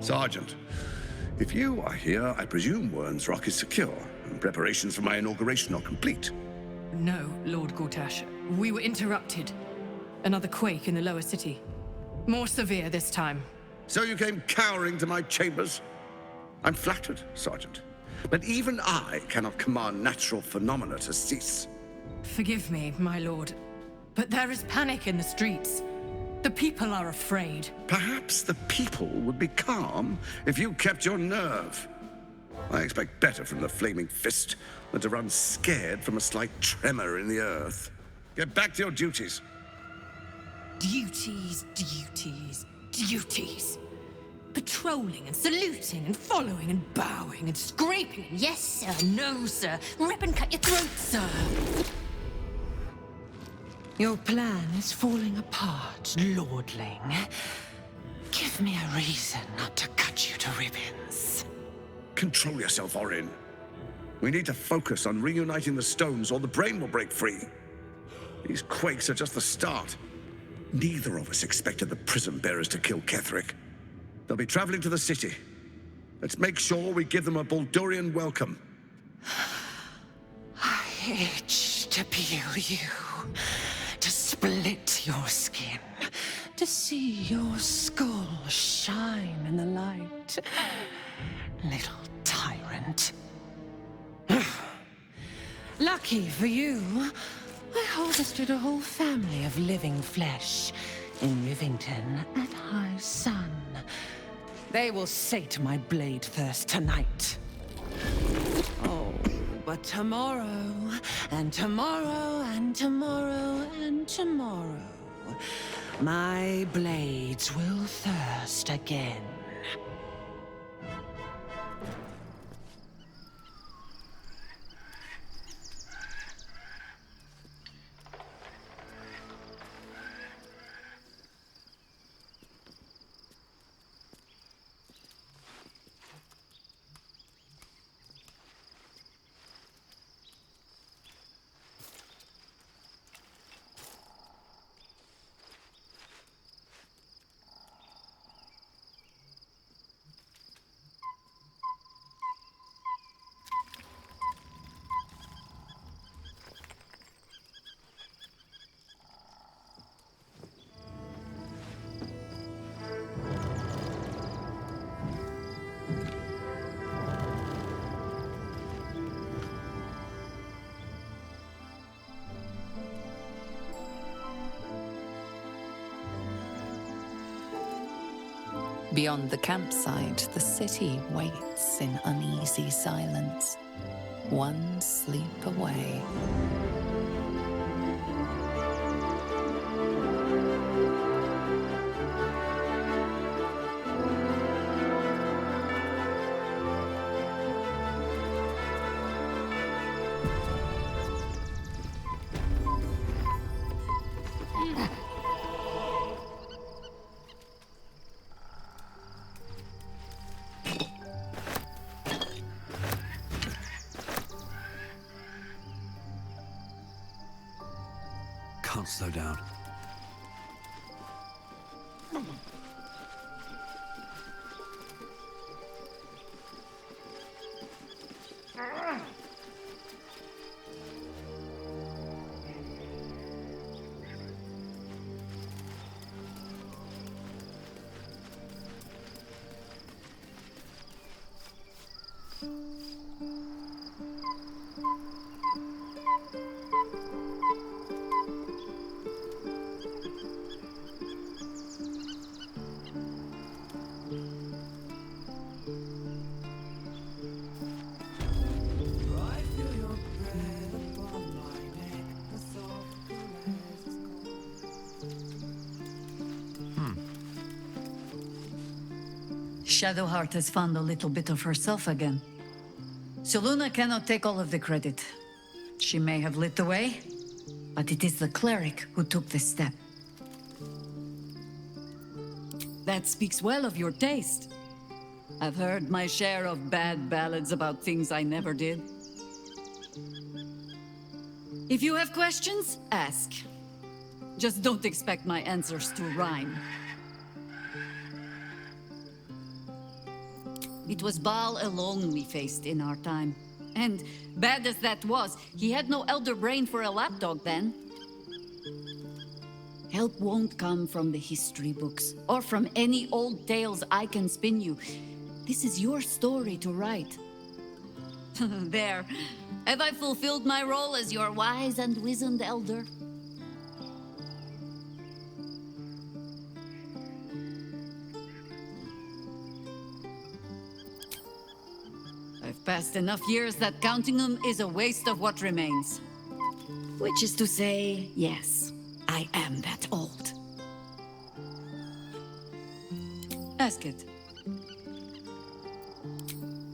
Sergeant, if you are here, I presume Wern's Rock is secure, and preparations for my inauguration are complete. No, Lord Gortash. We were interrupted. Another quake in the lower city. More severe this time. So you came cowering to my chambers? I'm flattered, Sergeant. But even I cannot command natural phenomena to cease. Forgive me, my lord, but there is panic in the streets. The people are afraid. Perhaps the people would be calm if you kept your nerve. I expect better from the flaming fist than to run scared from a slight tremor in the earth. Get back to your duties. Duties, duties, duties. Patrolling and saluting and following and bowing and scraping and yes sir, no sir, rip and cut your throat, sir. Your plan is falling apart, lordling. Give me a reason not to cut you to ribbons. Control yourself, Orin. We need to focus on reuniting the stones or the brain will break free. These quakes are just the start. Neither of us expected the prism bearers to kill Ketheric. They'll be traveling to the city. Let's make sure we give them a Baldurian welcome. I itch to peel you, to split your skin, to see your skull shine in the light. Little tyrant. Lucky for you, I harvested a whole family of living flesh in Rivington at high sun. They will sate my blade thirst tonight. Oh, but tomorrow, and tomorrow, and tomorrow, and tomorrow, my blades will thirst again. Beyond the campsite, the city waits in uneasy silence, one sleep away. Can't slow down. Shadowheart has found a little bit of herself again. Soluna cannot take all of the credit. She may have lit the way, but it is the cleric who took this step. That speaks well of your taste. I've heard my share of bad ballads about things I never did. If you have questions, ask. Just don't expect my answers to rhyme. It was Baal alone we faced in our time. And bad as that was, he had no elder brain for a lapdog then. Help won't come from the history books, or from any old tales I can spin you. This is your story to write. There. Have I fulfilled my role as your wise and wizened elder? I've passed enough years that counting them is a waste of what remains. Which is to say, yes, I am that old. Ask it.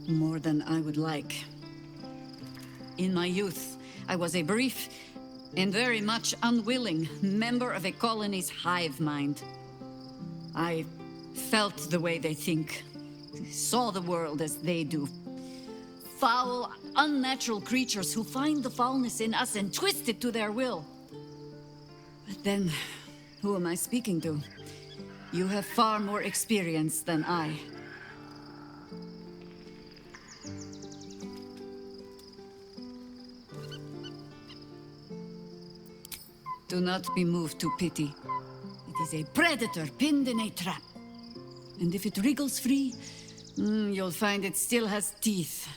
More than I would like. In my youth, I was a brief and very much unwilling member of a colony's hive mind. I felt the way they think, saw the world as they do. Foul, unnatural creatures who find the foulness in us and twist it to their will. But then, who am I speaking to? You have far more experience than I. Do not be moved to pity. It is a predator pinned in a trap. And if it wriggles free, you'll find it still has teeth.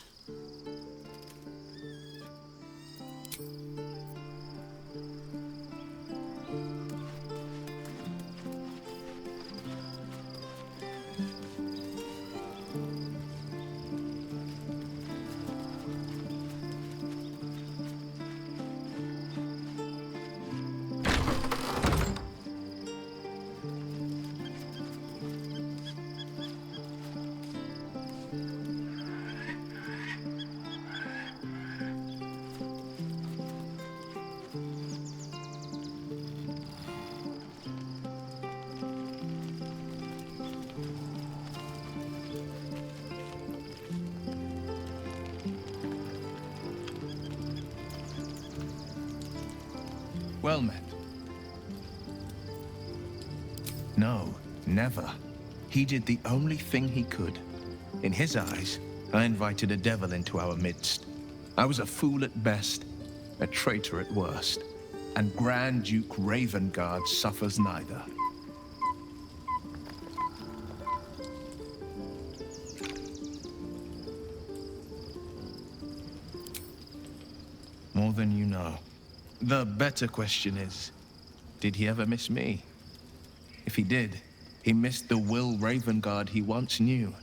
Well met. No, never. He did the only thing he could. In his eyes, I invited a devil into our midst. I was a fool at best, a traitor at worst. And Grand Duke Ravengard suffers neither. More than you know. The better question is, did he ever miss me? If he did, he missed the Will Ravengard he once knew,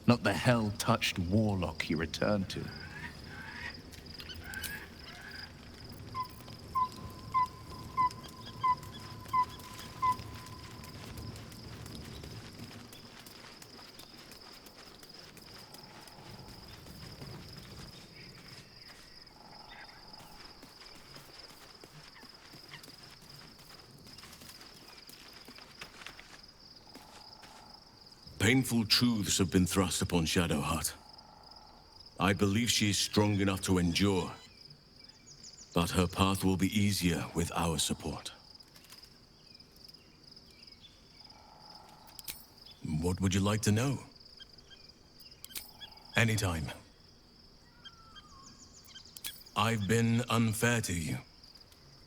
not the hell-touched warlock he returned to. Painful truths have been thrust upon Shadowheart. I believe she is strong enough to endure, but her path will be easier with our support. What would you like to know? Anytime. I've been unfair to you.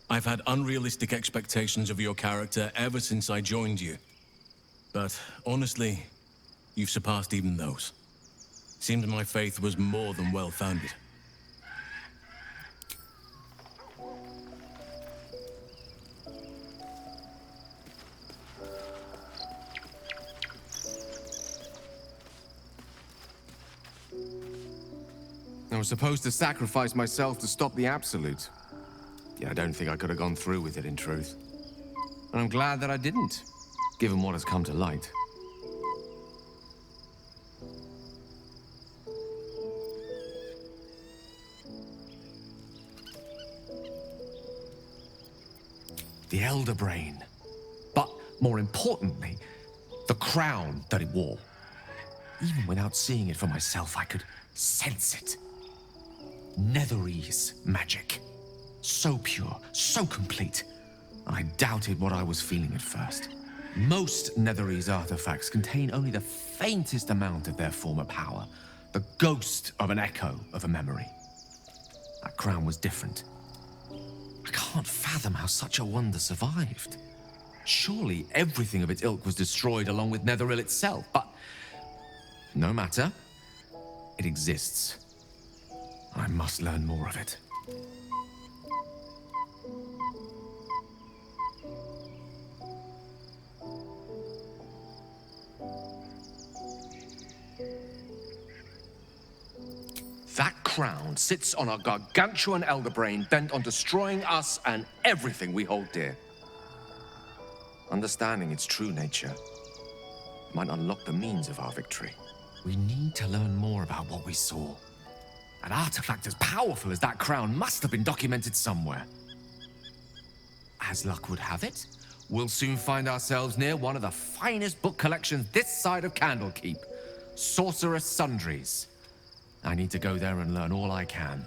I've had unrealistic expectations of your character ever since I joined you. But honestly, you've surpassed even those. Seems my faith was more than well-founded. I was supposed to sacrifice myself to stop the Absolute. Yeah, I don't think I could have gone through with it, in truth. And I'm glad that I didn't, given what has come to light. The Elder Brain. But, more importantly, the crown that it wore. Even without seeing it for myself, I could sense it. Netherese magic. So pure, so complete. I doubted what I was feeling at first. Most Netherese artifacts contain only the faintest amount of their former power, The ghost of an echo of a memory. That crown was different. I can't fathom how such a wonder survived. Surely everything of its ilk was destroyed along with Netheril itself, but no matter. It exists. I must learn more of it. That crown sits on a gargantuan elder brain bent on destroying us and everything we hold dear. Understanding its true nature might unlock the means of our victory. We need to learn more about what we saw. An artifact as powerful as that crown must have been documented somewhere. As luck would have it, we'll soon find ourselves near one of the finest book collections this side of Candlekeep. Sorcerous Sundries. I need to go there and learn all I can.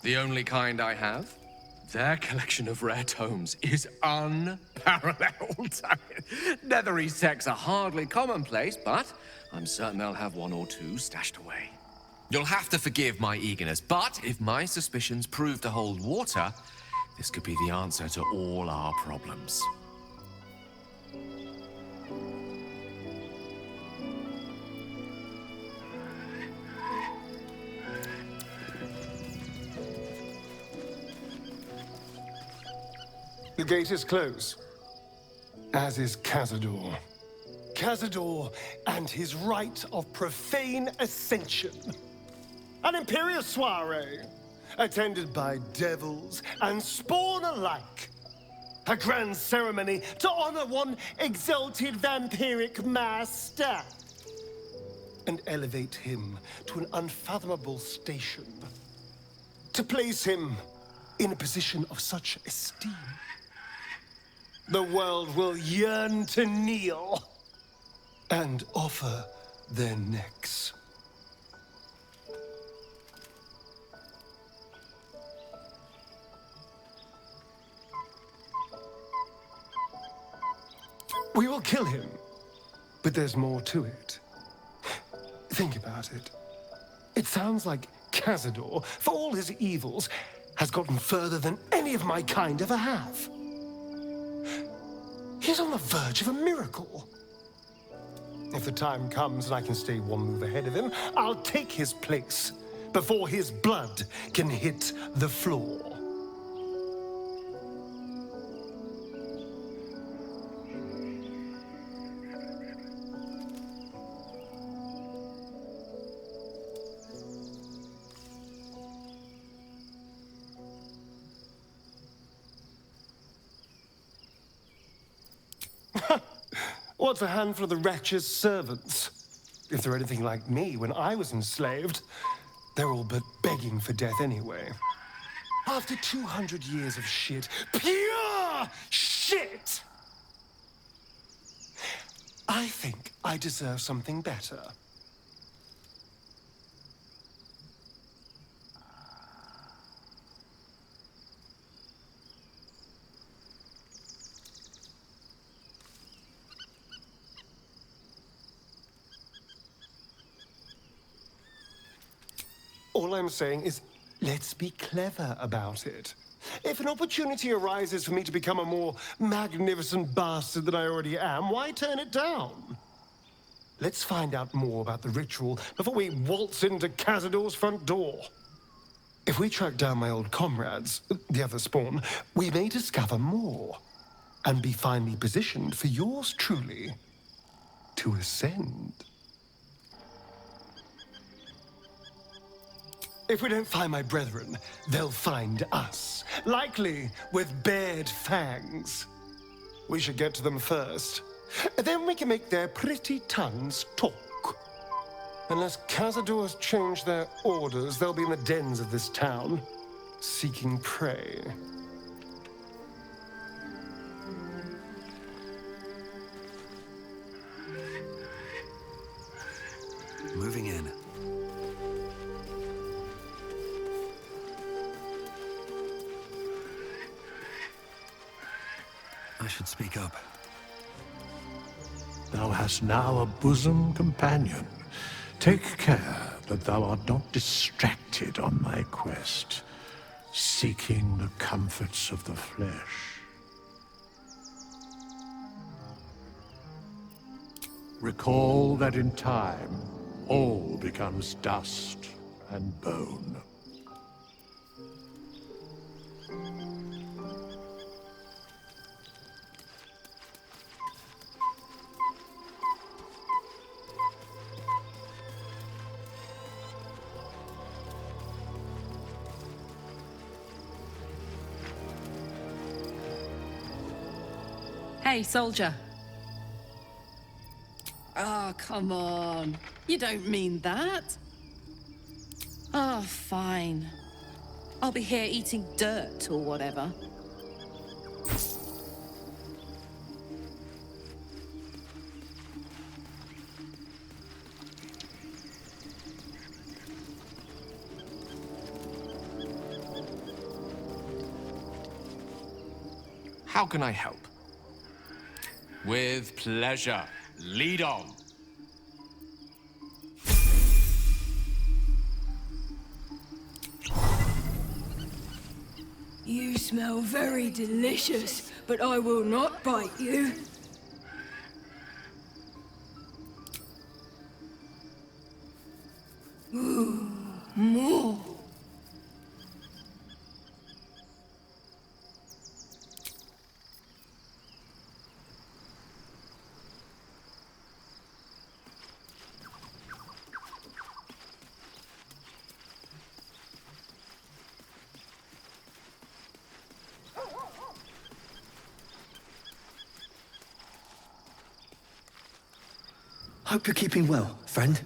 The only kind I have. Their collection of rare tomes is unparalleled. Netherese texts are hardly commonplace, but I'm certain they'll have one or two stashed away. You'll have to forgive my eagerness, but if my suspicions prove to hold water, this could be the answer to all our problems. The gate is closed, as is Cazador. Cazador and his rite of profane ascension. An imperial soiree, attended by devils and spawn alike. A grand ceremony to honor one exalted vampiric master. And elevate him to an unfathomable station. To place him in a position of such esteem. The world will yearn to kneel and offer their necks. We will kill him, but there's more to it. Think about it. It sounds like Cazador, for all his evils, has gotten further than any of my kind ever have. He's on the verge of a miracle. If the time comes and I can stay one move ahead of him, I'll take his place before his blood can hit the floor. What's a handful of the wretch's servants? If they're anything like me when I was enslaved, they're all but begging for death anyway. After 200 years of shit, pure shit! I think I deserve something better. All I'm saying is, let's be clever about it. If an opportunity arises for me to become a more magnificent bastard than I already am, why turn it down? Let's find out more about the ritual before we waltz into Cazador's front door. If we track down my old comrades, the other spawn, we may discover more and be finally positioned for yours truly to ascend. If we don't find my brethren, they'll find us, likely with bared fangs. We should get to them first. Then we can make their pretty tongues talk. Unless Cazador's changed their orders, they'll be in the dens of this town, seeking prey. Moving in. I should speak up. Thou hast now a bosom companion. Take care that thou art not distracted on thy quest, seeking the comforts of the flesh. Recall that in time, all becomes dust and bone. Hey, soldier. Oh, come on. You don't mean that. Oh, fine. I'll be here eating dirt or whatever. How can I help? With pleasure. Lead on. You smell very delicious, but I will not bite you. Ooh, more. Hope you're keeping well, friend.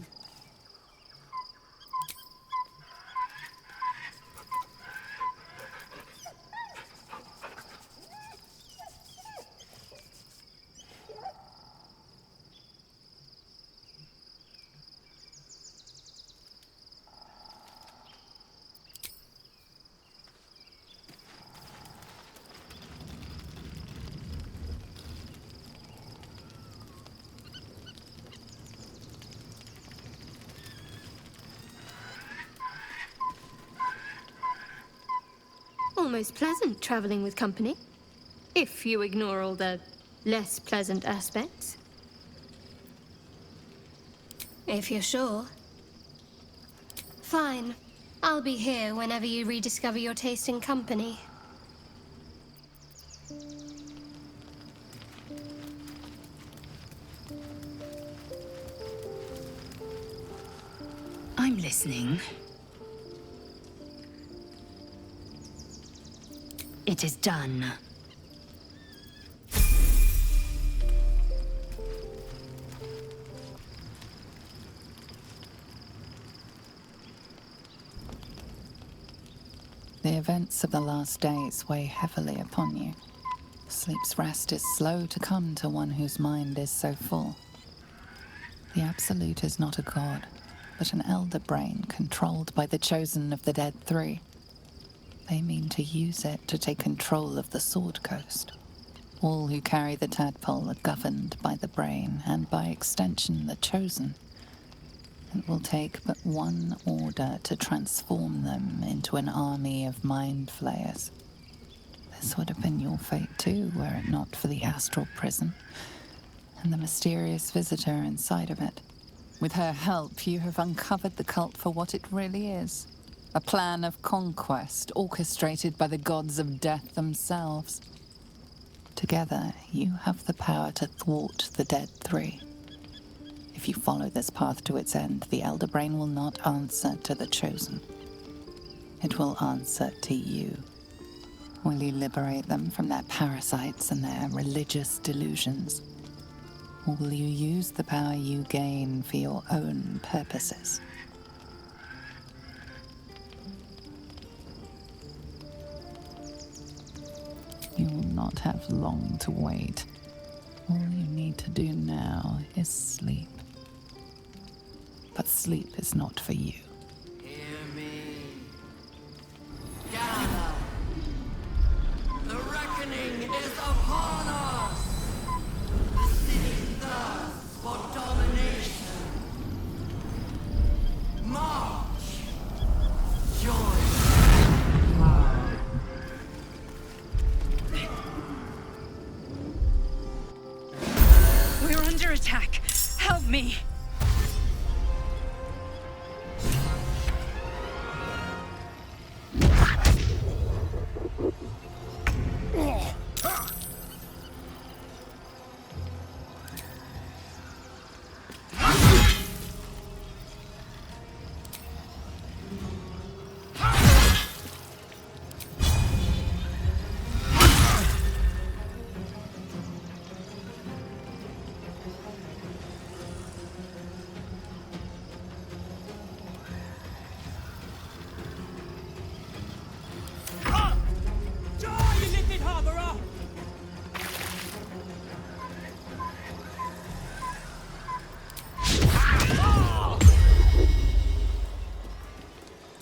Almost pleasant traveling with company, if you ignore all the less pleasant aspects. If you're sure. Fine. I'll be here whenever you rediscover your taste in company. I'm listening. It is done. The events of the last days weigh heavily upon you. Sleep's rest is slow to come to one whose mind is so full. The Absolute is not a god, but an elder brain controlled by the chosen of the Dead Three. They mean to use it to take control of the Sword Coast. All who carry the tadpole are governed by the brain, and by extension the Chosen. It will take but one order to transform them into an army of mind flayers. This would have been your fate too, were it not for the astral prison, and the mysterious visitor inside of it. With her help, you have uncovered the cult for what it really is. A plan of conquest orchestrated by the gods of death themselves. Together, you have the power to thwart the Dead Three. If you follow this path to its end, the Elder Brain will not answer to the Chosen. It will answer to you. Will you liberate them from their parasites and their religious delusions? Or will you use the power you gain for your own purposes? You will not have long to wait. All you need to do now is sleep. But sleep is not for you. Hear me. Gather. The reckoning is upon us. attack. Help me.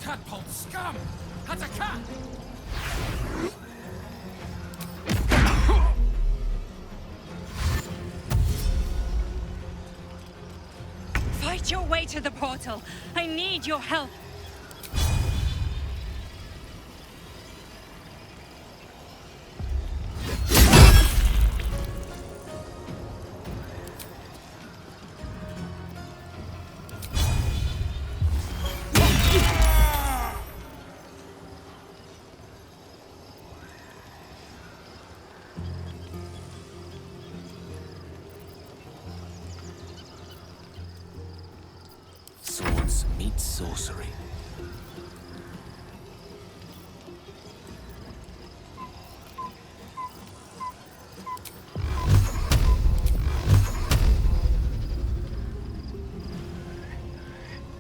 Tadpole scum! Attack! Fight your way to the portal. I need your help. Swords meet sorcery.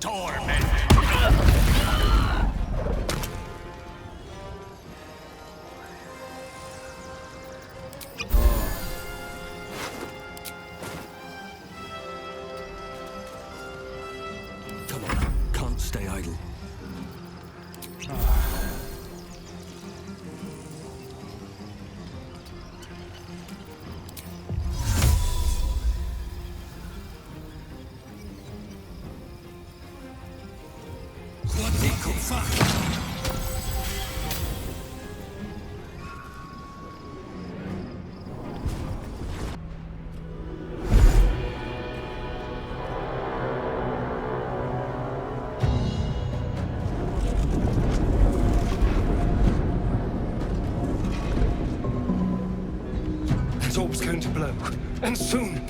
Torment! Come on, can't stay idle. That orb's going to blow, and soon.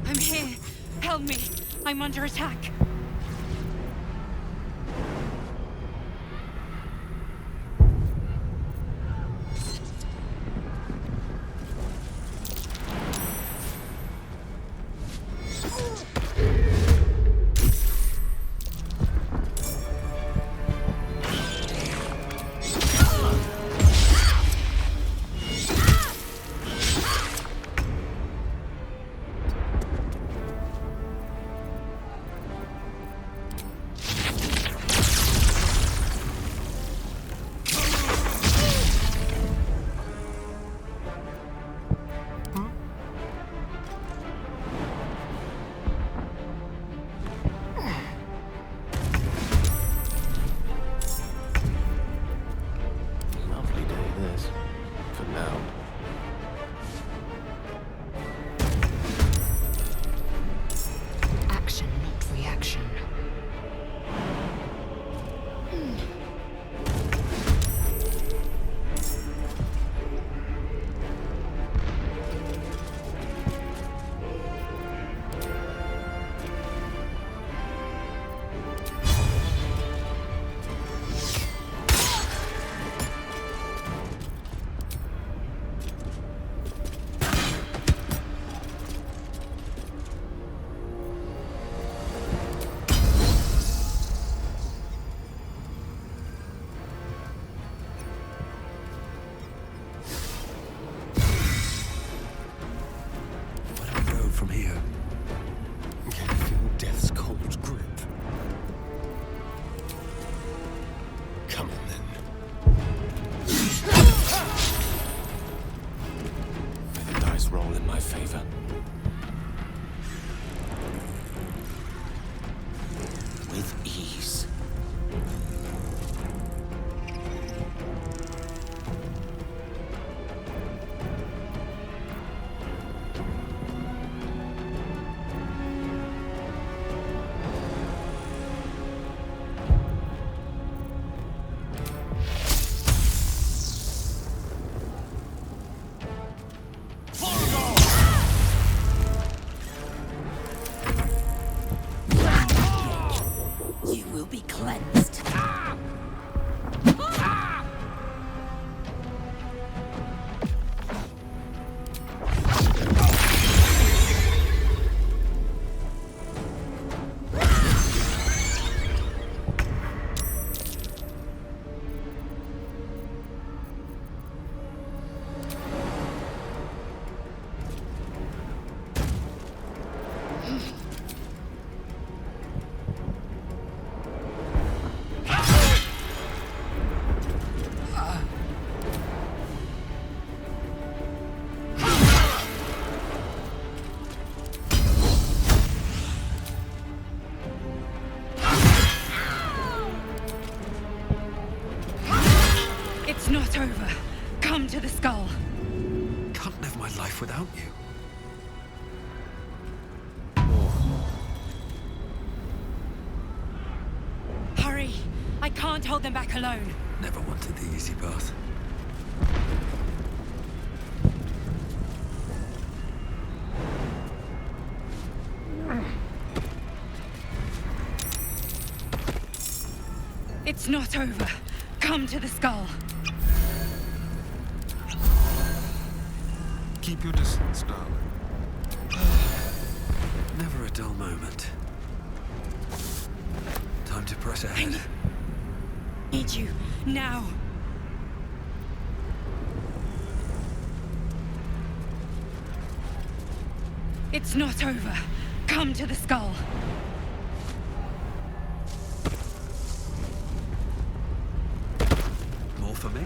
I'm here. Help me. I'm under attack. with ease. You will be cleansed. It's not over. Come to the skull. Can't live my life without you. Hurry! I can't hold them back alone. Never wanted the easy path. It's not over. Come to the skull. Keep your distance, darling. Never a dull moment. Time to press ahead. Need you now. It's not over. Come to the skull. More for me?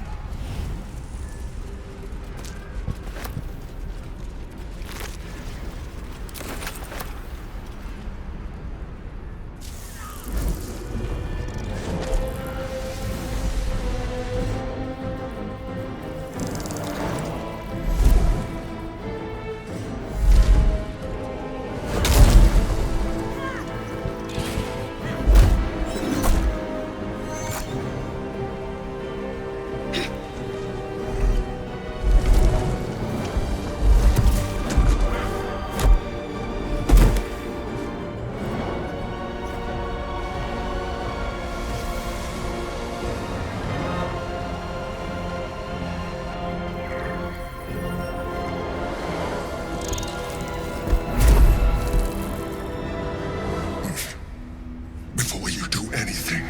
Before you do anything,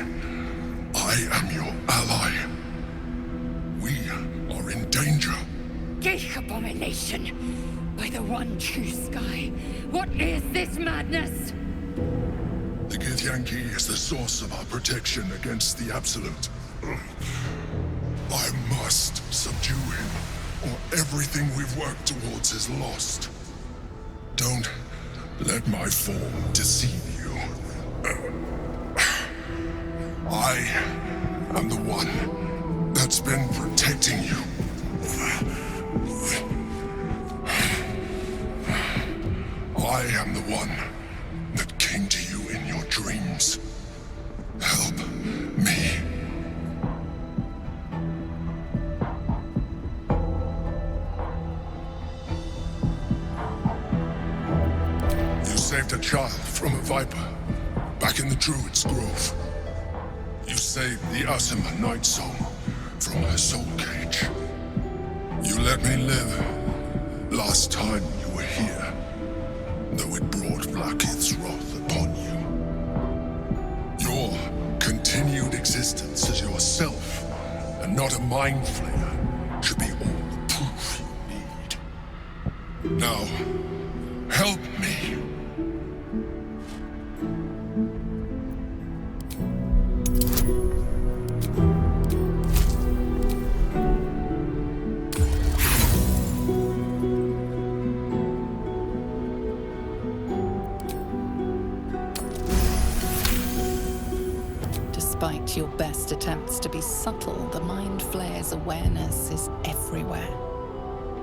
I am your ally. We are in danger. Geek abomination! By the one true sky, what is this madness? The Githyanki is the source of our protection against the Absolute. I must subdue him, or everything we've worked towards is lost. Don't let my form deceive you. I am the one that's been protecting you. I am the one that came to you in your dreams. Help me. You saved a child from a viper back in the Druid's Grove. You saved the Asima Night Song from her soul cage. You let me live last time you were here, though it brought Blackith's wrath upon you. Your continued existence as yourself, and not a mind flayer, should be all the proof you need. Now, help me. Despite your best attempts to be subtle, the Mind Flayer's awareness is everywhere.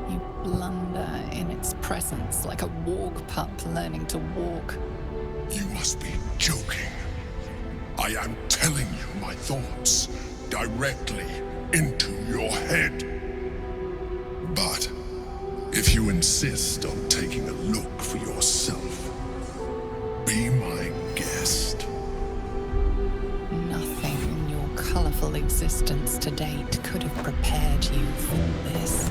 You blunder in its presence like a warg pup learning to walk. You must be joking. I am telling you my thoughts directly into your head. But if you insist on taking a look for yourself, be my guest. Nothing in your colorful existence to date could have prepared you for this.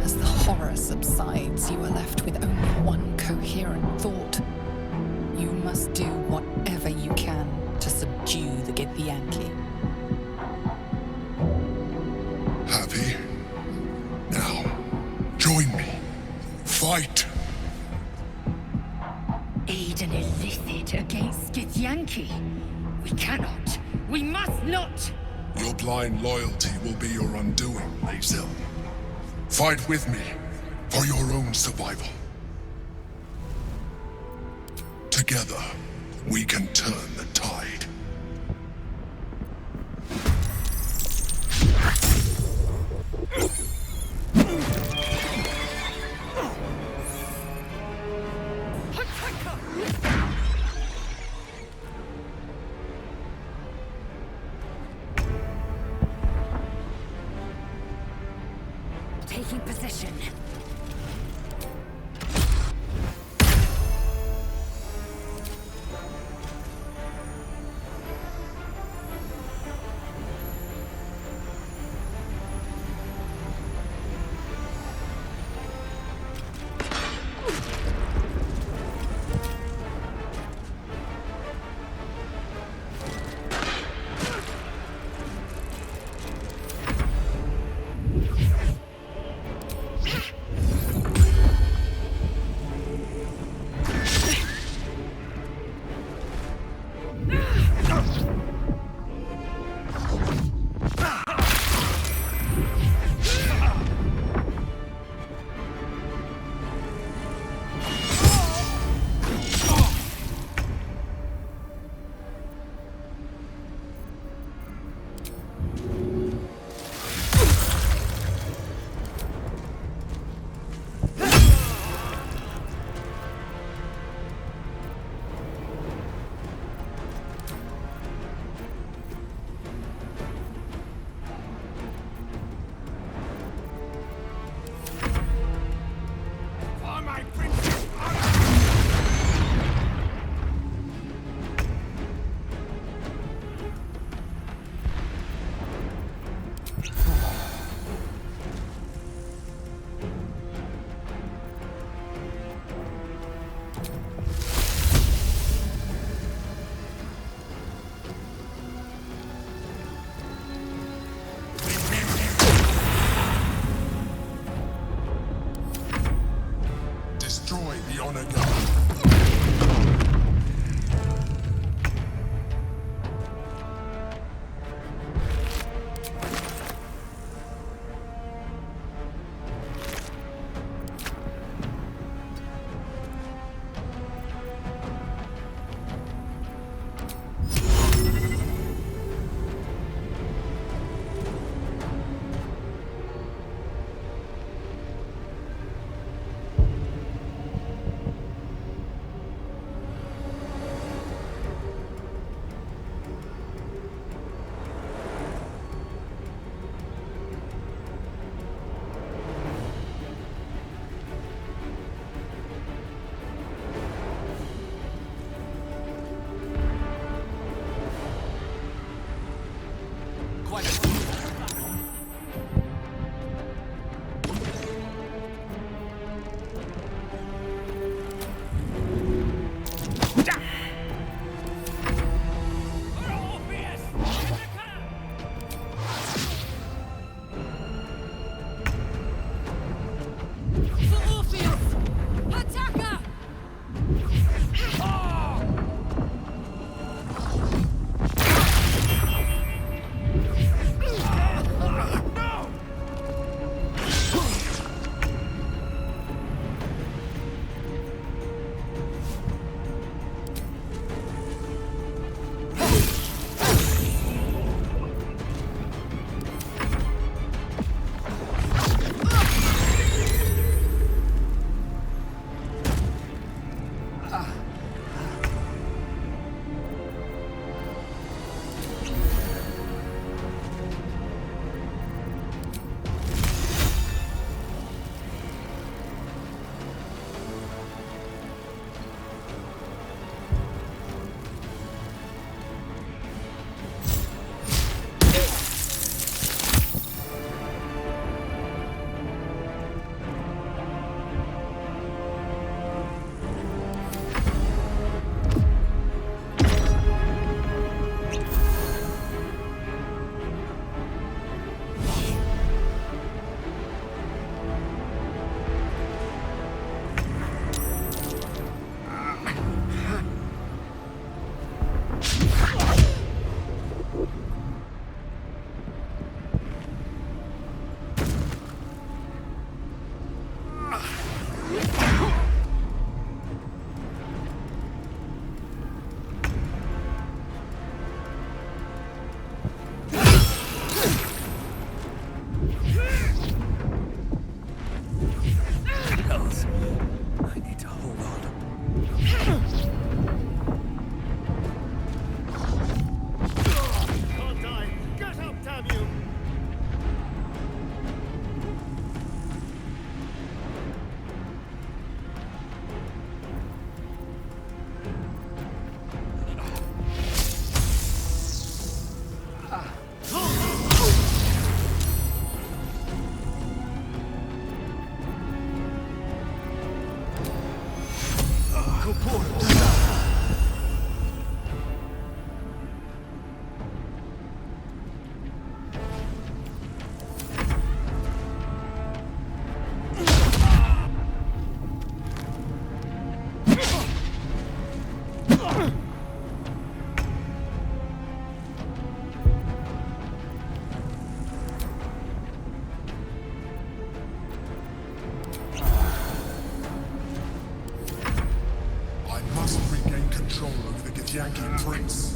As the horror subsides, you are left with only one coherent thought. You must do whatever you can to subdue the Githyanki. Happy? Now, join me. Fight! Aid an Illithid against Githyanki. We cannot. We must not! Your blind loyalty will be your undoing, Lae'zel. Fight with me, for your own survival. Together, we can turn the tide. Taking position. I need to hold on. Can't die. Get up, damn you! I must regain control over the Githyanki prince.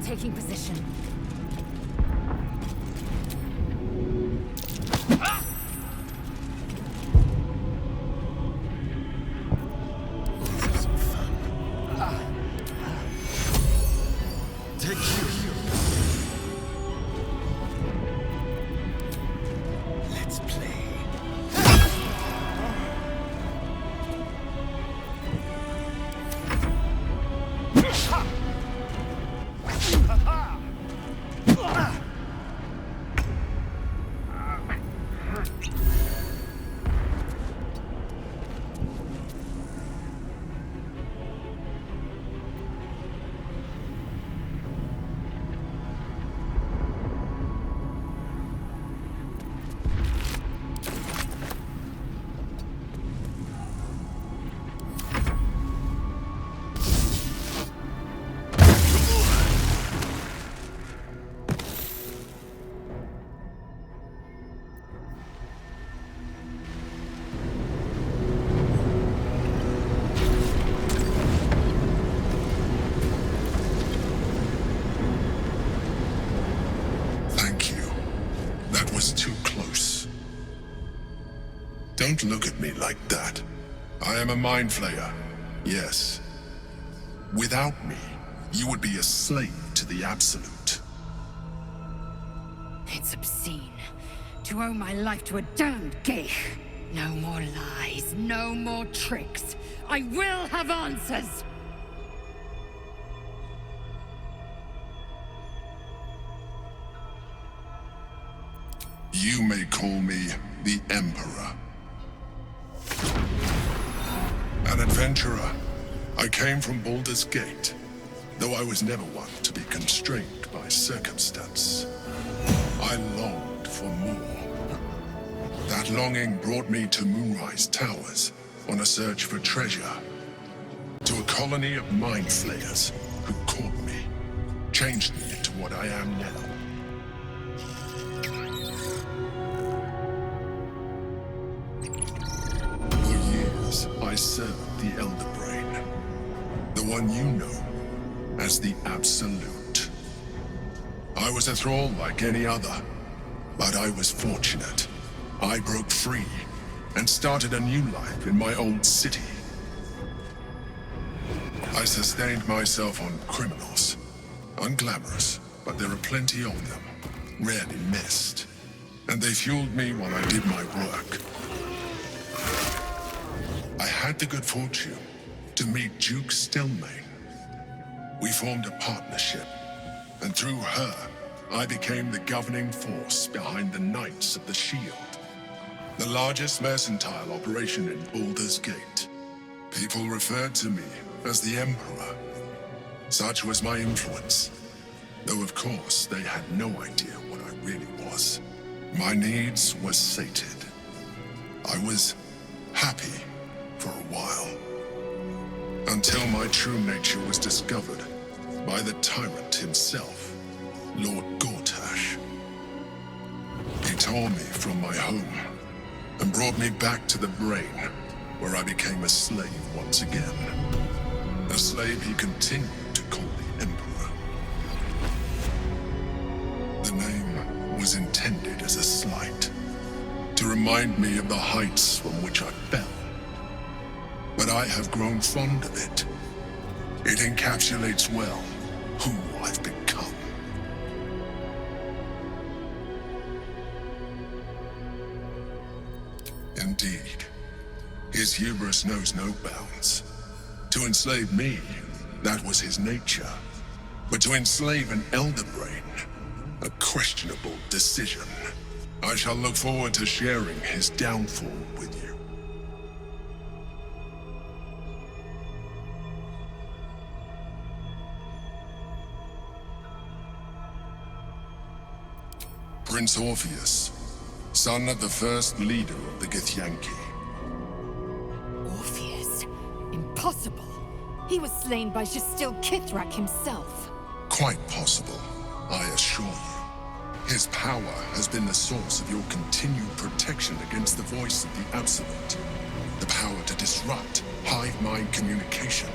Taking position. Take you. Let's play. Don't look at me like that. I am a mind flayer, yes. Without me, you would be a slave to the Absolute. It's obscene to owe my life to a damned geich. No more lies, no more tricks. I will have answers! You may call me the Emperor. An adventurer, I came from Baldur's Gate, though I was never one to be constrained by circumstance. I longed for more. That longing brought me to Moonrise Towers on a search for treasure. To a colony of mind flayers who caught me, changed me into what I am now. I served the Elder Brain, the one you know as the Absolute. I was a thrall like any other, but I was fortunate. I broke free and started a new life in my old city. I sustained myself on criminals. Unglamorous, but there are plenty of them, rarely missed. And they fueled me while I did my work. I had the good fortune to meet Duke Stelmane. We formed a partnership, and through her, I became the governing force behind the Knights of the Shield, the largest mercantile operation in Baldur's Gate. People referred to me as the Emperor. Such was my influence, though of course they had no idea what I really was. My needs were sated. I was happy for a while, until my true nature was discovered by the tyrant himself, Lord Gortash. He tore me from my home and brought me back to the Brain, where I became a slave once again. A slave he continued to call the Emperor. The name was intended as a slight, to remind me of the heights from which I fell. But I have grown fond of it. It encapsulates well who I've become. Indeed, his hubris knows no bounds. To enslave me, that was his nature. But to enslave an Elder Brain, a questionable decision. I shall look forward to sharing his downfall with you. Prince Orpheus, son of the first leader of the Githyanki. Orpheus? Impossible. He was slain by Justil Kithrak himself. Quite possible, I assure you. His power has been the source of your continued protection against the voice of the Absolute. The power to disrupt hive mind communication.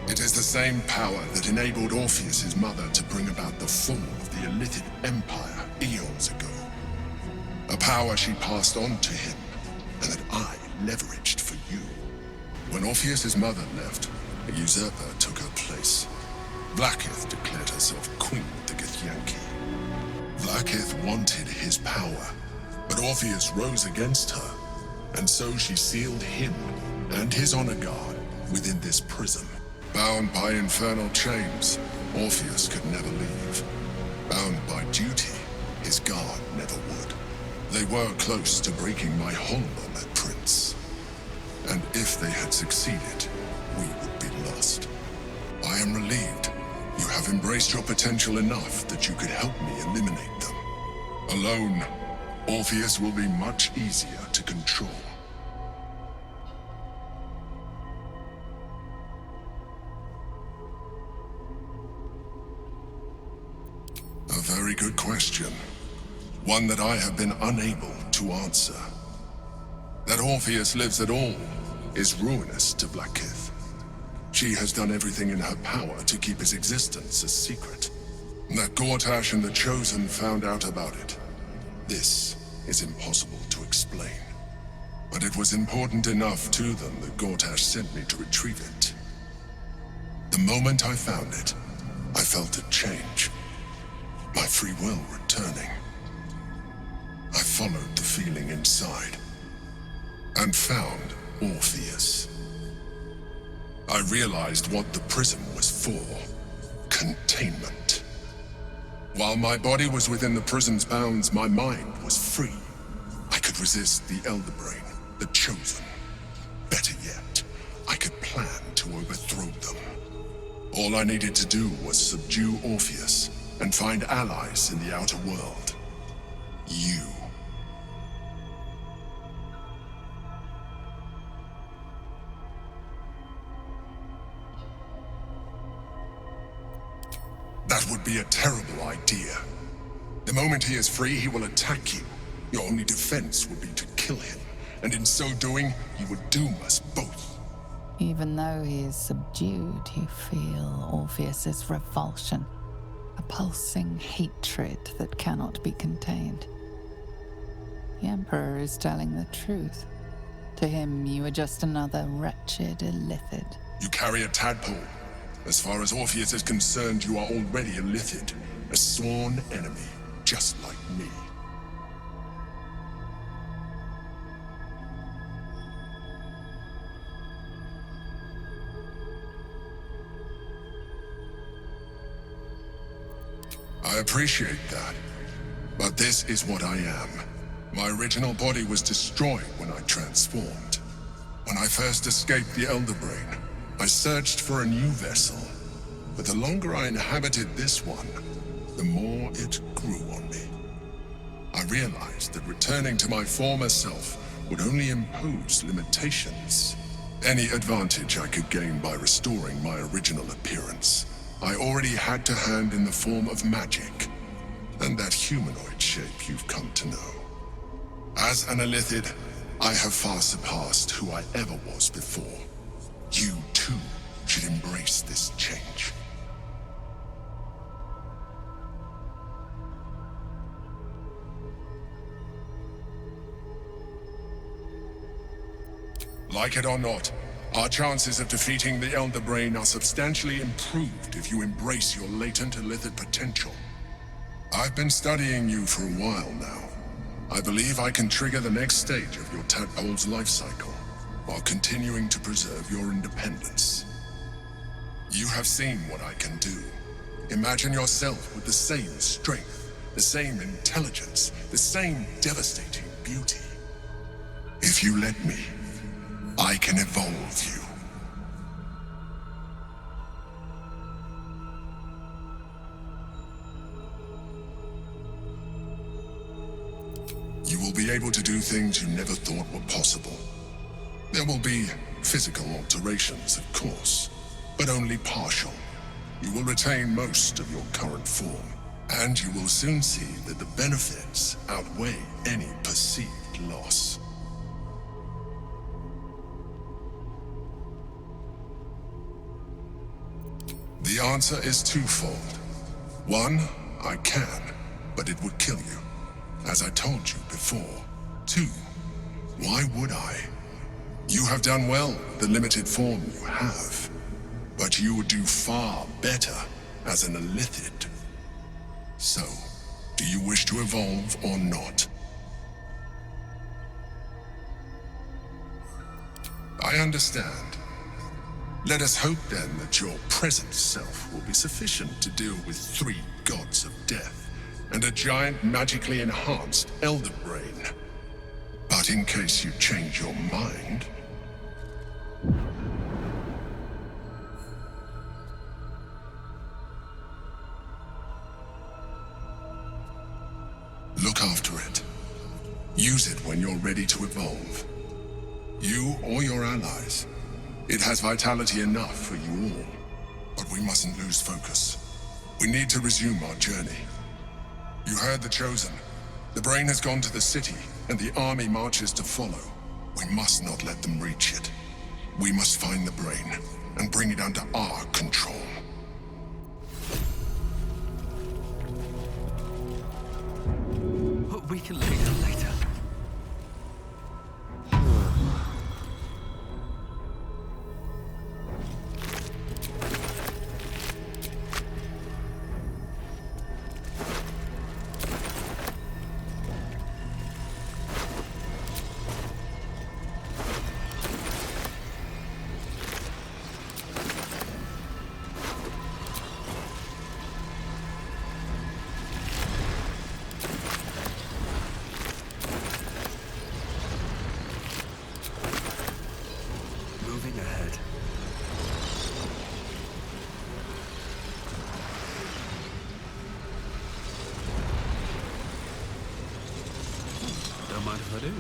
It is the same power that enabled Orpheus's mother to bring about the fall of the Illithid Empire eons ago. A power she passed on to him, and that I leveraged for you. When Orpheus's mother left, a usurper took her place. Vlaakith declared herself queen of the Githyanki. Vlaakith wanted his power, but Orpheus rose against her, and so she sealed him and his honor guard within this prison. Bound by infernal chains, Orpheus could never leave. Bound by duty, his guard never would. They were close to breaking my hold on that prince. And if they had succeeded, we would be lost. I am relieved. You have embraced your potential enough that you could help me eliminate them. Alone, Orpheus will be much easier to control. A very good question. One that I have been unable to answer. That Orpheus lives at all is ruinous to Vlaakith. She has done everything in her power to keep his existence a secret. That Gortash and the Chosen found out about it. This is impossible to explain. But it was important enough to them that Gortash sent me to retrieve it. The moment I found it, I felt a change. My free will returning. I followed the feeling inside and found Orpheus. I realized what the prism was for. Containment. While my body was within the prison's bounds, my mind was free. I could resist the Elder Brain, the Chosen. Better yet, I could plan to overthrow them. All I needed to do was subdue Orpheus and find allies in the outer world. You. That would be a terrible idea. The moment he is free, he will attack you. Your only defense would be to kill him, and in so doing, he would doom us both. Even though he is subdued, you feel Orpheus's revulsion, a pulsing hatred that cannot be contained. The Emperor is telling the truth. To him, you are just another wretched Illithid. You carry a tadpole. As far as Orpheus is concerned, you are already a Illithid, a sworn enemy, just like me. I appreciate that, but this is what I am. My original body was destroyed when I transformed. When I first escaped the Elder Brain, I searched for a new vessel, but the longer I inhabited this one, the more it grew on me. I realized that returning to my former self would only impose limitations. Any advantage I could gain by restoring my original appearance, I already had to hand in the form of magic, and that humanoid shape you've come to know. As an Illithid, I have far surpassed who I ever was before. You, too, should embrace this change. Like it or not, our chances of defeating the Elder Brain are substantially improved if you embrace your latent Illithid potential. I've been studying you for a while now. I believe I can trigger the next stage of your tadpole's life cycle, while continuing to preserve your independence. You have seen what I can do. Imagine yourself with the same strength, the same intelligence, the same devastating beauty. If you let me, I can evolve you. You will be able to do things you never thought were possible. There will be physical alterations, of course, but only partial. You will retain most of your current form, and you will soon see that the benefits outweigh any perceived loss. The answer is twofold. One, I can, but it would kill you, as I told you before. Two, why would I? You have done well with the limited form you have, but you would do far better as an Illithid. So, do you wish to evolve or not? I understand. Let us hope then that your present self will be sufficient to deal with 3 gods of death and a giant magically enhanced Elder Brain. But in case you change your mind... look after it. Use it when you're ready to evolve. You or your allies. It has vitality enough for you all. But we mustn't lose focus. We need to resume our journey. You heard the Chosen. The Brain has gone to the city, and the army marches to follow. We must not let them reach it. We must find the Brain, and bring it under our control. We can leave it later. Don't mind if I do.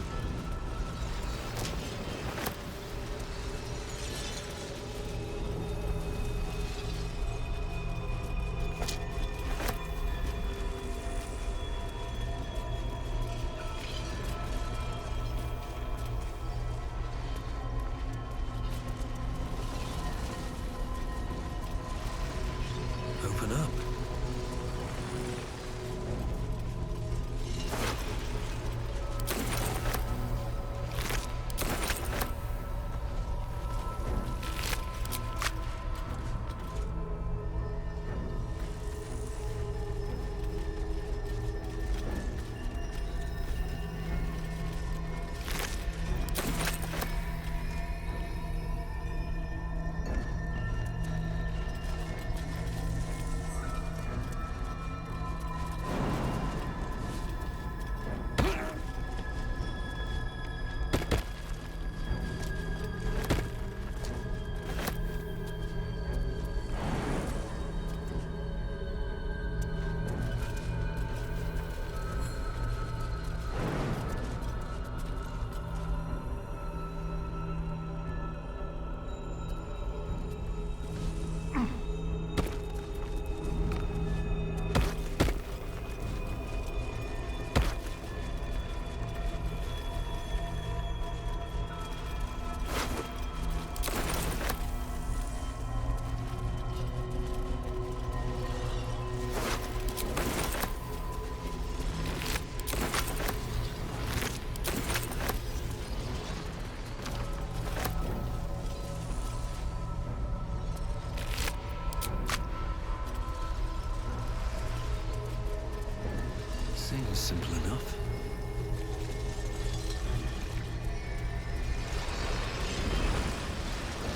Open up. Seems simple enough.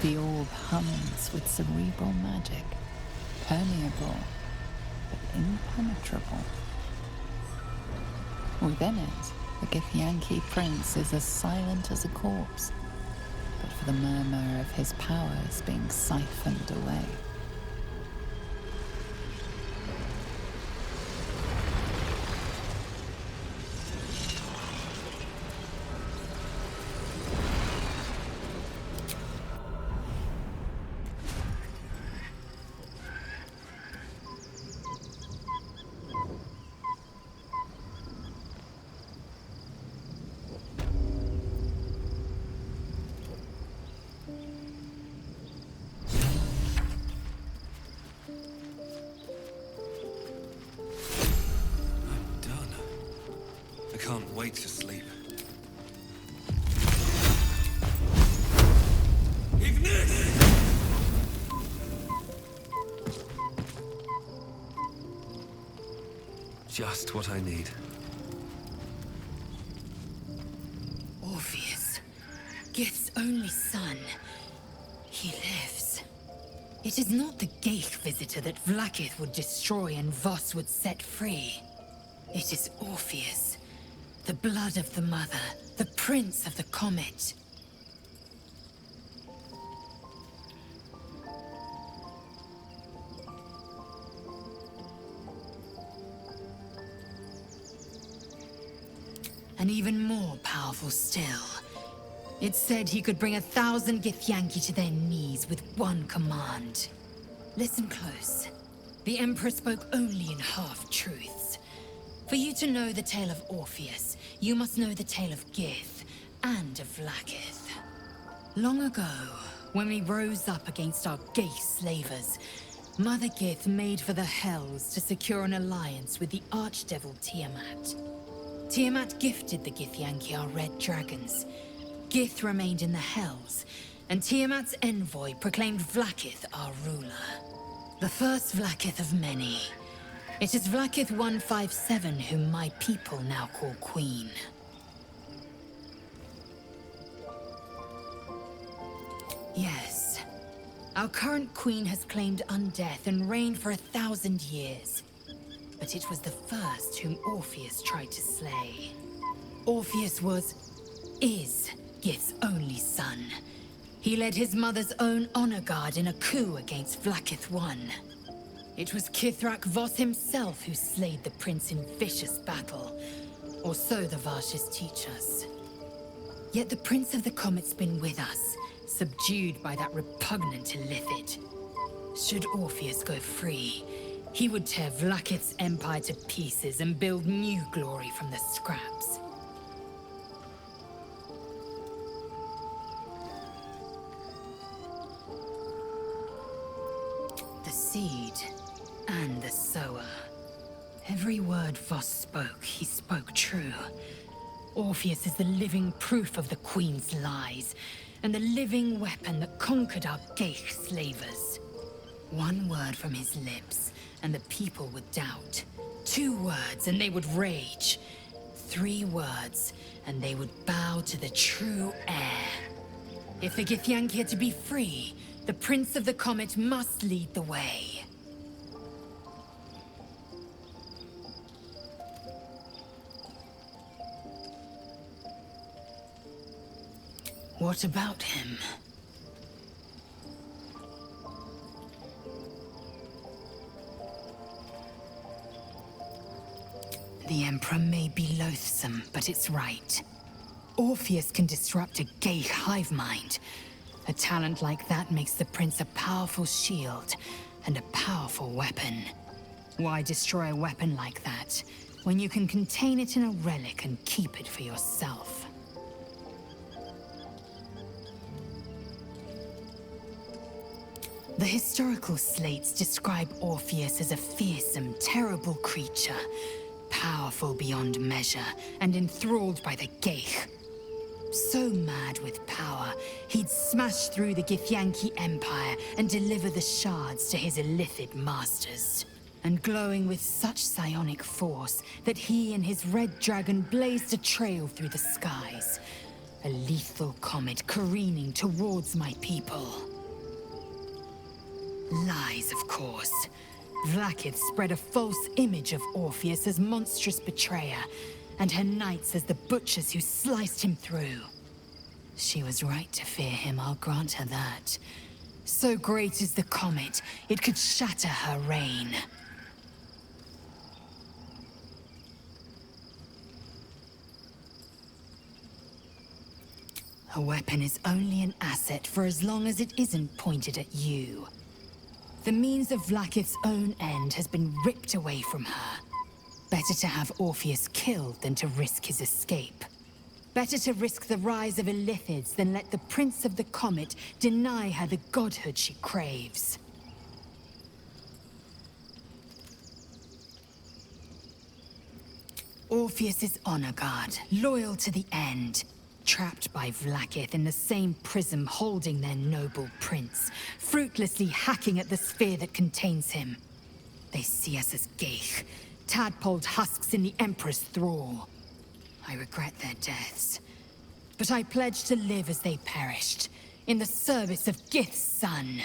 The orb hums with cerebral magic, permeable, but impenetrable. Within it, the Githyanki prince is as silent as a corpse, but for the murmur of his powers being siphoned away. I can't wait to sleep. Just what I need. Orpheus, Gith's only son. He lives. It is not the Geich visitor that Vlaakith would destroy and Voss would set free. It is Orpheus, the blood of the mother, the prince of the comet. And even more powerful still. It said he could bring 1,000 Githyanki to their knees with one command. Listen close. The Emperor spoke only in half-truths. For you to know the tale of Orpheus, you must know the tale of Gith and of Vlaakith. Long ago, when we rose up against our Geich slavers, Mother Gith made for the Hells to secure an alliance with the Archdevil Tiamat. Tiamat gifted the Githyanki our red dragons. Gith remained in the Hells, and Tiamat's envoy proclaimed Vlaakith our ruler. The first Vlaakith of many. It is Vlaakith 157 whom my people now call Queen. Yes. Our current queen has claimed undeath and reigned for 1,000 years. But it was the first whom Orpheus tried to slay. Orpheus is Gith's only son. He led his mother's own honor guard in a coup against Vlaakith I. It was Kithrak Voss himself who slayed the prince in vicious battle. Or so the Varshes teach us. Yet the Prince of the Comet's been with us, subdued by that repugnant Illithid. Should Orpheus go free, he would tear Vlaakith's empire to pieces and build new glory from the scraps. The seed and the sower. Every word Voss spoke, he spoke true. Orpheus is the living proof of the Queen's lies, and the living weapon that conquered our Geich slavers. One word from his lips, and the people would doubt. 2 words, and they would rage. 3 words, and they would bow to the true heir. If the Githyanki are to be free, the Prince of the Comet must lead the way. What about him? The Emperor may be loathsome, but it's right. Orpheus can disrupt a Geich hive mind. A talent like that makes the Prince a powerful shield and a powerful weapon. Why destroy a weapon like that, when you can contain it in a relic and keep it for yourself? The historical slates describe Orpheus as a fearsome, terrible creature, powerful beyond measure, and enthralled by the Geich. So mad with power, he'd smash through the Githyanki Empire and deliver the shards to his Illithid masters. And glowing with such psionic force that he and his red dragon blazed a trail through the skies. A lethal comet careening towards my people. Lies, of course. Vlaakith spread a false image of Orpheus as monstrous betrayer, and her knights as the butchers who sliced him through. She was right to fear him, I'll grant her that. So great is the comet, it could shatter her reign. A weapon is only an asset for as long as it isn't pointed at you. The means of Vlaakith's own end has been ripped away from her. Better to have Orpheus killed than to risk his escape. Better to risk the rise of Illithids than let the Prince of the Comet deny her the godhood she craves. Orpheus is honor guard, loyal to the end. Trapped by Vlaakith in the same prism holding their noble prince, fruitlessly hacking at the sphere that contains him. They see us as Geich, tadpoled husks in the Emperor's thrall. I regret their deaths, but I pledge to live as they perished, in the service of Gith's son.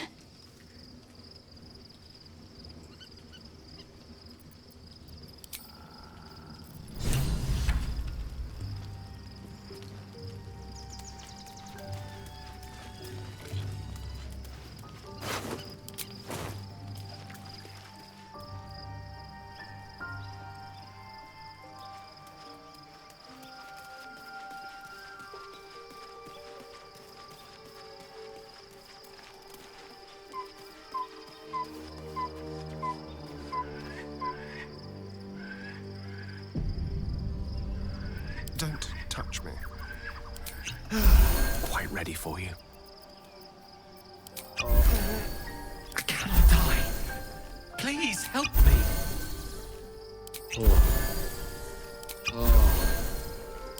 Don't touch me. Quite ready for you. I cannot die. Please help me.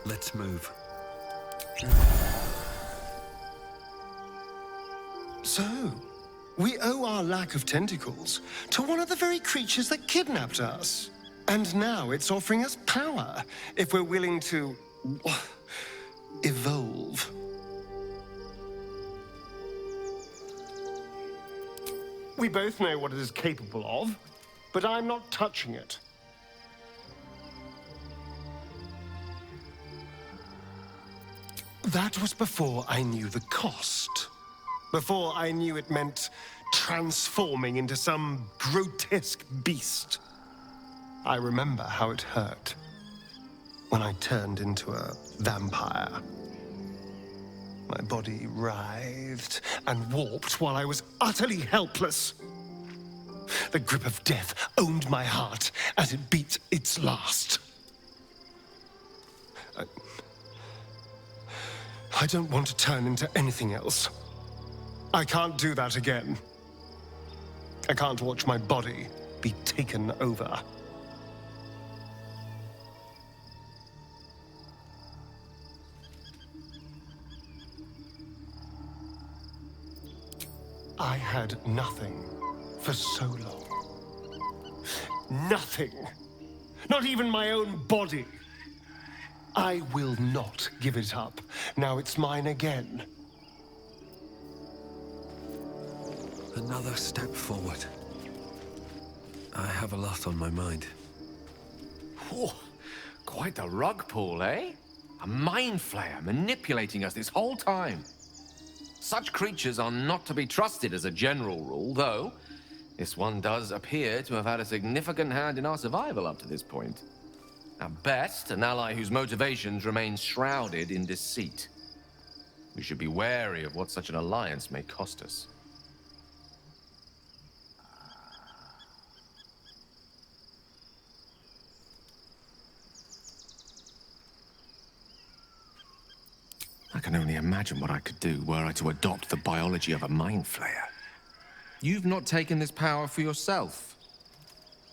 Let's move. So, we owe our lack of tentacles to one of the very creatures that kidnapped us. And now it's offering us power, if we're willing to evolve. We both know what it is capable of, but I'm not touching it. That was before I knew the cost. Before I knew it meant transforming into some grotesque beast. I remember how it hurt. when I turned into a vampire. My body writhed and warped while I was utterly helpless. The grip of death owned my heart as it beat its last. I don't want to turn into anything else. I can't do that again. I can't watch my body be taken over. I had nothing for so long. Nothing. Not even my own body. I will not give it up. Now it's mine again. Another step forward. I have a lot on my mind. Whew. Quite the rug pull, eh? A mind flayer manipulating us this whole time. Such creatures are not to be trusted as a general rule, though this one does appear to have had a significant hand in our survival up to this point. At best, an ally whose motivations remain shrouded in deceit. We should be wary of what such an alliance may cost us. I can only imagine what I could do were I to adopt the biology of a mind flayer. You've not taken this power for yourself,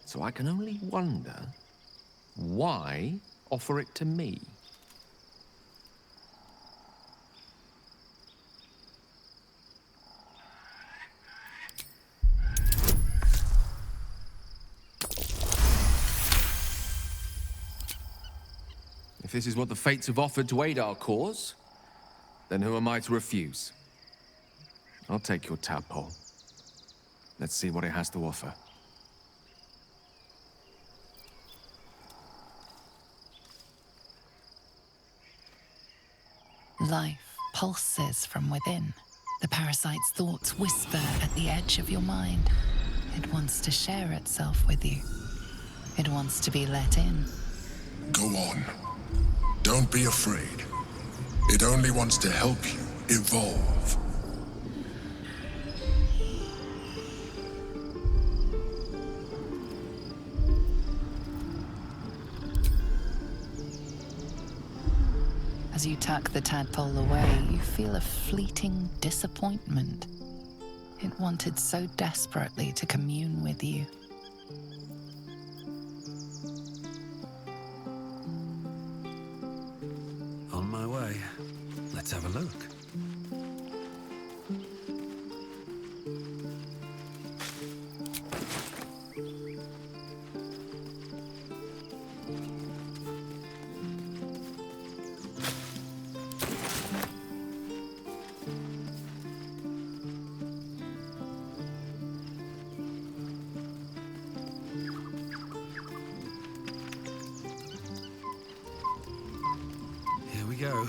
so I can only wonder, why offer it to me? If this is what the fates have offered to aid our cause, then who am I to refuse? I'll take your tadpole. Let's see what it has to offer. Life pulses from within. The parasite's thoughts whisper at the edge of your mind. It wants to share itself with you. It wants to be let in. Go on. Don't be afraid. It only wants to help you evolve. As you tuck the tadpole away, you feel a fleeting disappointment. It wanted so desperately to commune with you. On my way. Let's have a look. Here we go.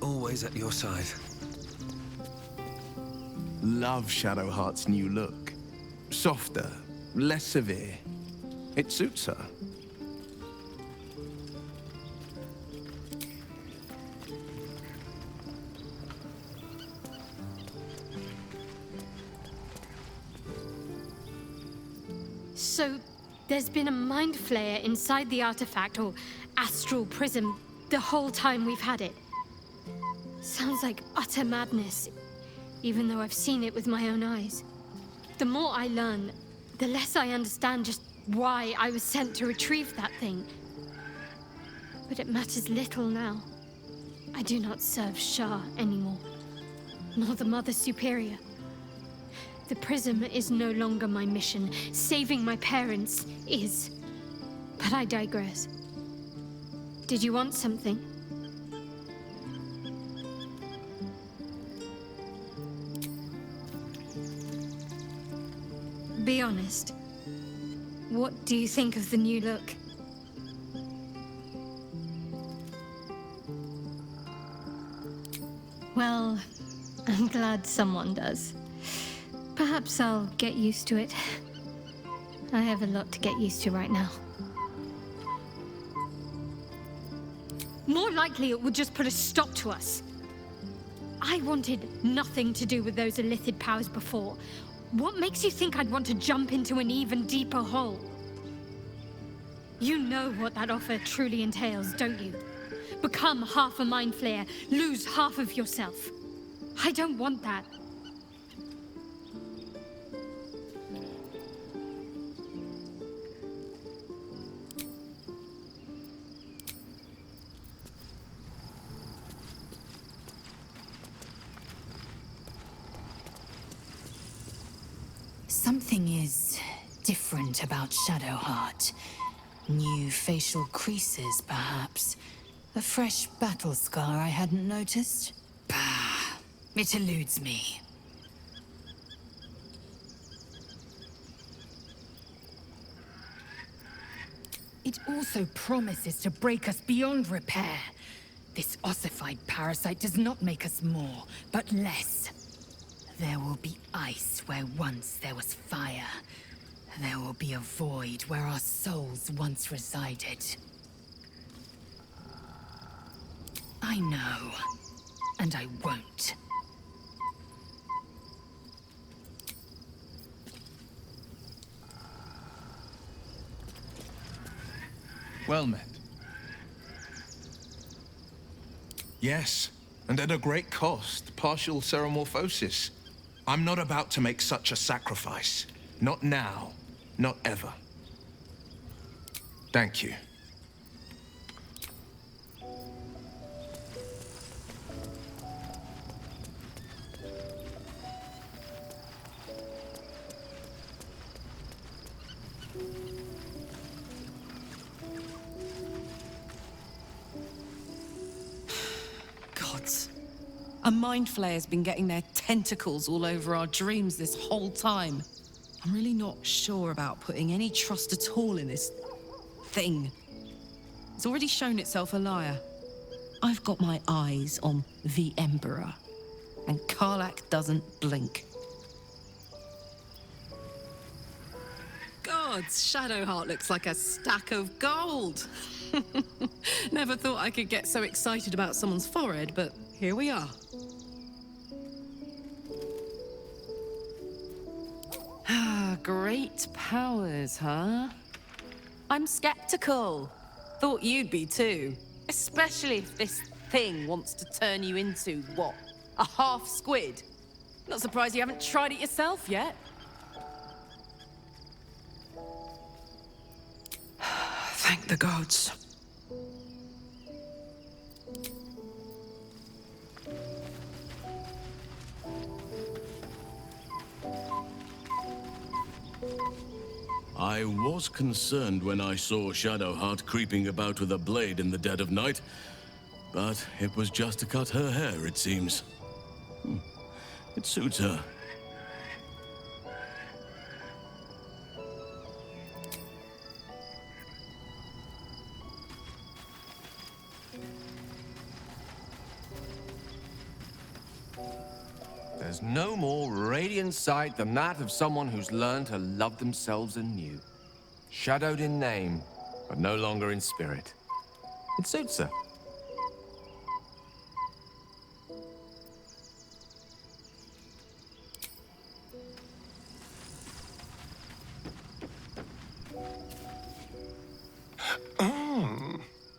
Always at your side. Love Shadowheart's new look. Softer, less severe. It suits her. So, there's been a mind flayer inside the artifact, or astral prism, the whole time we've had it. Sounds like utter madness, even though I've seen it with my own eyes. The more I learn, the less I understand just why I was sent to retrieve that thing. But it matters little now. I do not serve Shah anymore, nor the Mother Superior. The prism is no longer my mission. Saving my parents is. But I digress. Did you want something? Be honest. What do you think of the new look? Well, I'm glad someone does. Perhaps I'll get used to it. I have a lot to get used to right now. More likely it would just put a stop to us. I wanted nothing to do with those Illithid powers before. What makes you think I'd want to jump into an even deeper hole? You know what that offer truly entails, don't you? Become half a Mind Flayer, lose half of yourself. I don't want that. Something is different about Shadowheart. New facial creases, perhaps. A fresh battle scar I hadn't noticed. Bah, it eludes me. It also promises to break us beyond repair. This ossified parasite does not make us more, but less. There will be ice where once there was fire. There will be a void where our souls once resided. I know, and I won't. Well met. Yes, and at a great cost, partial ceremorphosis. I'm not about to make such a sacrifice. Not now, not ever. Thank you. Gods. A Mind Flayer's been getting their tentacles all over our dreams this whole time. I'm really not sure about putting any trust at all in this thing. It's already shown itself a liar. I've got my eyes on the Emperor, and Karlach doesn't blink. Gods, Shadowheart looks like a stack of gold. Never thought I could get so excited about someone's forehead, but here we are. Great powers, huh? I'm skeptical. Thought you'd be too. Especially if this thing wants to turn you into, what, a half squid? Not surprised you haven't tried it yourself yet. Thank the gods. I was concerned when I saw Shadowheart creeping about with a blade in the dead of night, but it was just to cut her hair, it seems. It suits her. There's no more radiant sight than that of someone who's learned to love themselves anew. Shadowed in name, but no longer in spirit. It suits her.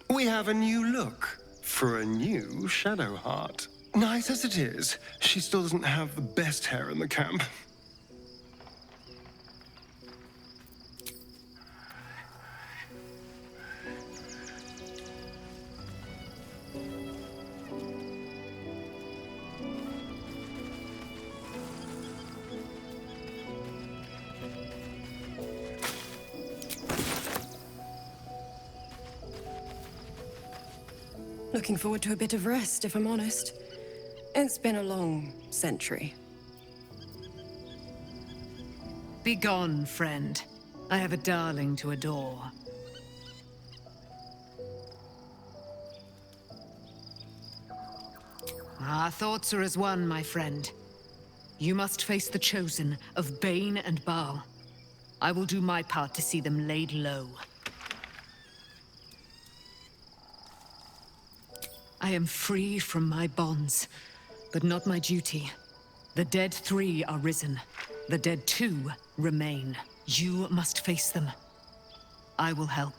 We have a new look for a new Shadowheart. Nice as it is, she still doesn't have the best hair in the camp. Looking forward to a bit of rest, if I'm honest. It's been a long century. Begone, friend. I have a darling to adore. Our thoughts are as one, my friend. You must face the chosen of Bane and Baal. I will do my part to see them laid low. I am free from my bonds, but not my duty. The dead 3 are risen. The dead 2 remain. You must face them. I will help.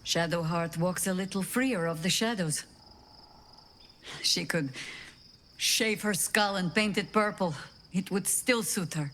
Shadowheart walks a little freer of the shadows. She could shave her skull and paint it purple. It would still suit her.